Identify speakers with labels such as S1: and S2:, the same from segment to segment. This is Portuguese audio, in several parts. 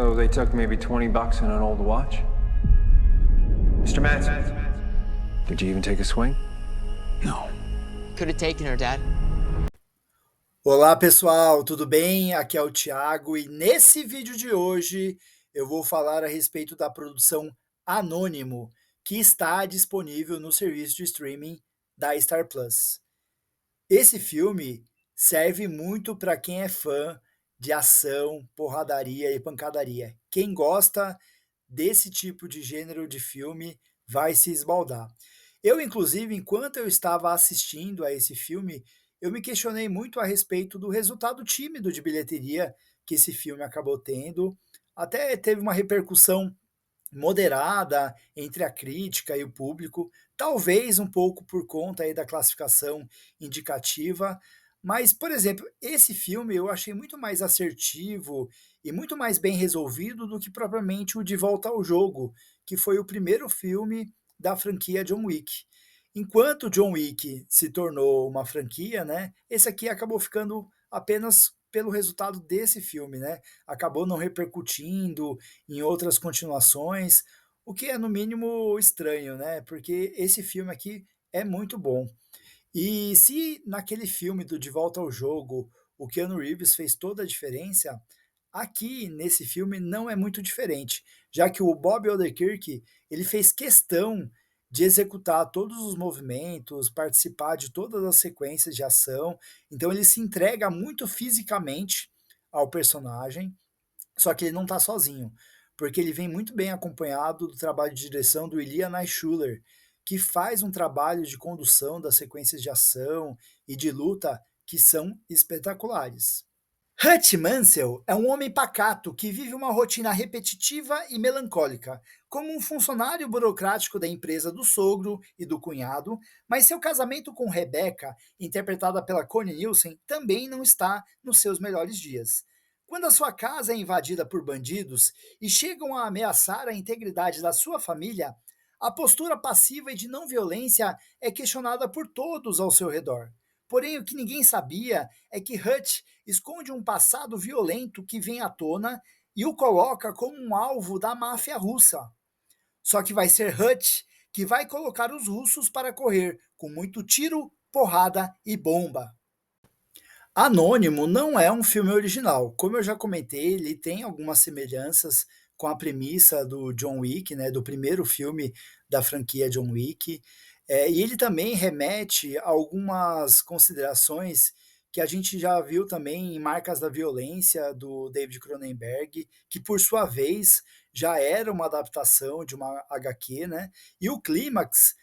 S1: So they took maybe 20 bucks and an old watch? Mr. Manson, did you even take a swing?
S2: No.
S3: Could have taken her, Dad.
S4: Olá pessoal, tudo bem? Aqui é o Thiago e nesse vídeo de hoje eu vou falar a respeito da produção Anônimo, que está disponível no serviço de streaming da Star Plus. Esse filme serve muito para quem é fã de ação, porradaria e pancadaria. Quem gosta desse tipo de gênero de filme vai se esbaldar. Eu, inclusive, enquanto eu estava assistindo a esse filme, eu me questionei muito a respeito do resultado tímido de bilheteria que esse filme acabou tendo. Até teve uma repercussão moderada entre a crítica e o público, talvez um pouco por conta aí da classificação indicativa, mas, por exemplo, esse filme eu achei muito mais assertivo e muito mais bem resolvido do que propriamente o De Volta ao Jogo, que foi o primeiro filme da franquia John Wick. Enquanto John Wick se tornou uma franquia, né, esse aqui acabou ficando apenas pelo resultado desse filme, né? Acabou não repercutindo em outras continuações, o que é no mínimo estranho, né? Porque esse filme aqui é muito bom. E se naquele filme do De Volta ao Jogo o Keanu Reeves fez toda a diferença, aqui nesse filme não é muito diferente, já que o Bob Odenkirk ele fez questão de executar todos os movimentos, participar de todas as sequências de ação, então ele se entrega muito fisicamente ao personagem, só que ele não está sozinho, porque ele vem muito bem acompanhado do trabalho de direção do Elia Schuller, que faz um trabalho de condução das sequências de ação e de luta que são espetaculares. Hutch Mansell é um homem pacato que vive uma rotina repetitiva e melancólica, como um funcionário burocrático da empresa do sogro e do cunhado, mas seu casamento com Rebecca, interpretada pela Connie Nielsen, também não está nos seus melhores dias. Quando a sua casa é invadida por bandidos e chegam a ameaçar a integridade da sua família, a postura passiva e de não violência é questionada por todos ao seu redor. Porém, o que ninguém sabia é que Hutch esconde um passado violento que vem à tona e o coloca como um alvo da máfia russa. Só que vai ser Hutch que vai colocar os russos para correr, com muito tiro, porrada e bomba. Anônimo não é um filme original. Como eu já comentei, ele tem algumas semelhanças com a premissa do John Wick, né, do primeiro filme da franquia John Wick. E ele também remete a algumas considerações que a gente já viu também em Marcas da Violência, do David Cronenberg, que por sua vez já era uma adaptação de uma HQ, né? E o clímax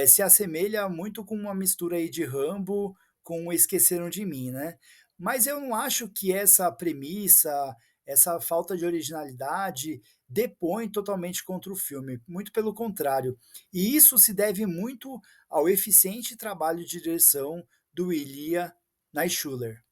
S4: se assemelha muito com uma mistura aí de Rambo com o Esqueceram de Mim, né? Mas eu não acho que essa premissa, essa falta de originalidade depõe totalmente contra o filme, muito pelo contrário. E isso se deve muito ao eficiente trabalho de direção do Elia Schuller.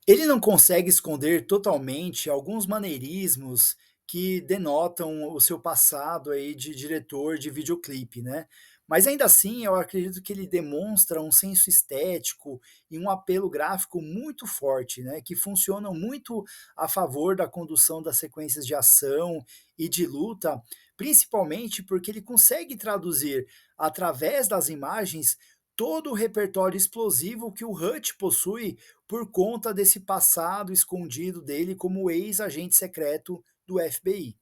S4: Ele não consegue esconder totalmente alguns maneirismos que denotam o seu passado aí de diretor de videoclipe, né? Mas ainda assim, eu acredito que ele demonstra um senso estético e um apelo gráfico muito forte, né? Que funcionam muito a favor da condução das sequências de ação e de luta, principalmente porque ele consegue traduzir através das imagens todo o repertório explosivo que o Hutch possui por conta desse passado escondido dele como ex-agente secreto do FBI.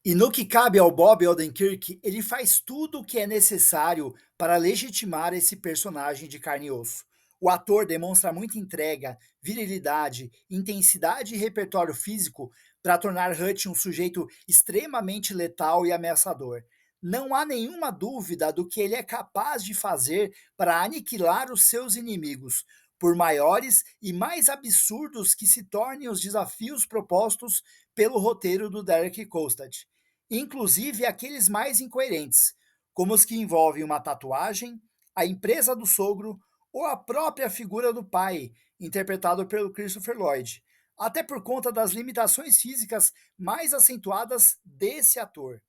S4: E no que cabe ao Bob Odenkirk, ele faz tudo o que é necessário para legitimar esse personagem de carne e osso. O ator demonstra muita entrega, virilidade, intensidade e repertório físico para tornar Hutch um sujeito extremamente letal e ameaçador. Não há nenhuma dúvida do que ele é capaz de fazer para aniquilar os seus inimigos, por maiores e mais absurdos que se tornem os desafios propostos pelo roteiro do Derek Kolstad, inclusive aqueles mais incoerentes, como os que envolvem uma tatuagem, a empresa do sogro ou a própria figura do pai, interpretado pelo Christopher Lloyd, até por conta das limitações físicas mais acentuadas desse ator.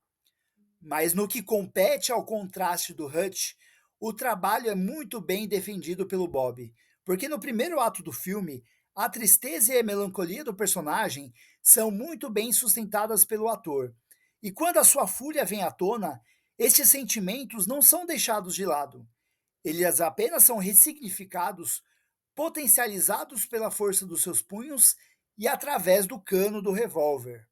S4: Mas no que compete ao contraste do Hutch, o trabalho é muito bem defendido pelo Bob, porque no primeiro ato do filme, a tristeza e a melancolia do personagem são muito bem sustentadas pelo ator. E quando a sua fúria vem à tona, estes sentimentos não são deixados de lado. Eles apenas são ressignificados, potencializados pela força dos seus punhos e através do cano do revólver.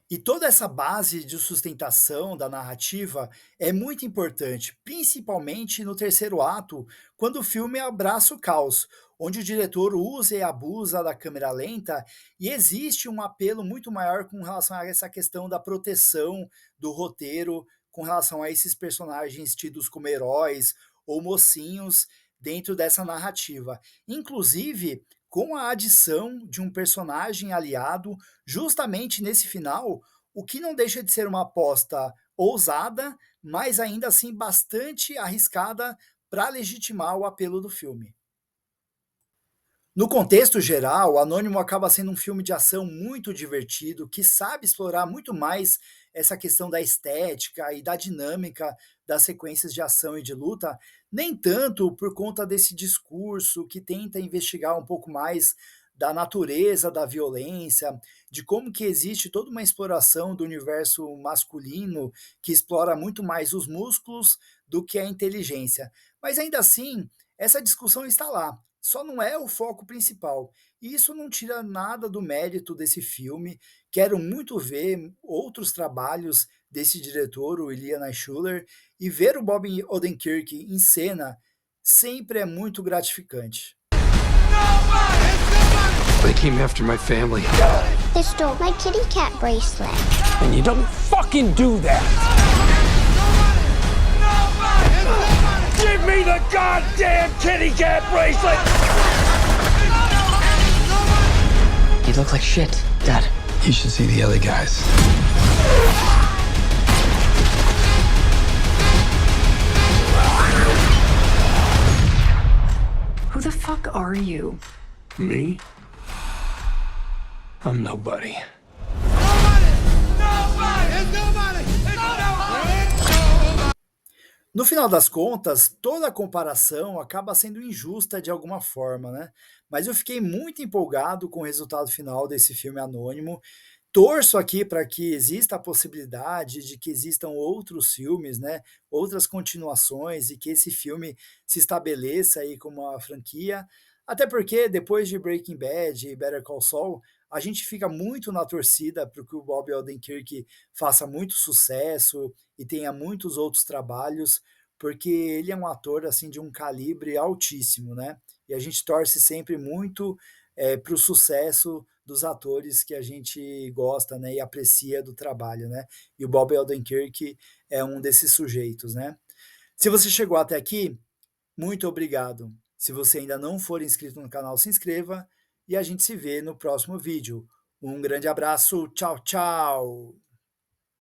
S4: E toda essa base de sustentação da narrativa é muito importante, principalmente no terceiro ato, quando o filme abraça o caos, onde o diretor usa e abusa da câmera lenta e existe um apelo muito maior com relação a essa questão da proteção do roteiro, com relação a esses personagens tidos como heróis ou mocinhos dentro dessa narrativa. Inclusive, com a adição de um personagem aliado justamente nesse final, o que não deixa de ser uma aposta ousada, mas ainda assim bastante arriscada para legitimar o apelo do filme. No contexto geral, Anônimo acaba sendo um filme de ação muito divertido, que sabe explorar muito mais essa questão da estética e da dinâmica das sequências de ação e de luta, nem tanto por conta desse discurso que tenta investigar um pouco mais da natureza da violência, de como que existe toda uma exploração do universo masculino que explora muito mais os músculos do que a inteligência. Mas ainda assim, essa discussão está lá, só não é o foco principal. E isso não tira nada do mérito desse filme. Quero muito ver outros trabalhos desse diretor, o Iliana Schuller, e ver o Bob Odenkirk em cena sempre é muito gratificante.
S2: They came after my family.
S5: They stole my kitty cat bracelet.
S2: And you don't fucking do that! Give me the goddamn kitty cat bracelet!
S3: You look like shit, Dad.
S2: You should see the other guys.
S6: Who the fuck are you?
S2: Me? I'm nobody.
S4: No final das contas, toda a comparação acaba sendo injusta de alguma forma, né? Mas eu fiquei muito empolgado com o resultado final desse filme Anônimo. Torço aqui para que exista a possibilidade de que existam outros filmes, né? Outras continuações e que esse filme se estabeleça aí como uma franquia. Até porque depois de Breaking Bad e Better Call Saul, a gente fica muito na torcida para que o Bob Odenkirk faça muito sucesso e tenha muitos outros trabalhos, porque ele é um ator assim de um calibre altíssimo, né? E a gente torce sempre muito para o sucesso dos atores que a gente gosta, né, e aprecia do trabalho, né? E o Bob Odenkirk é um desses sujeitos, né? Se você chegou até aqui, muito obrigado. Se você ainda não for inscrito no canal, se inscreva e a gente se vê no próximo vídeo. Um grande abraço, tchau, tchau!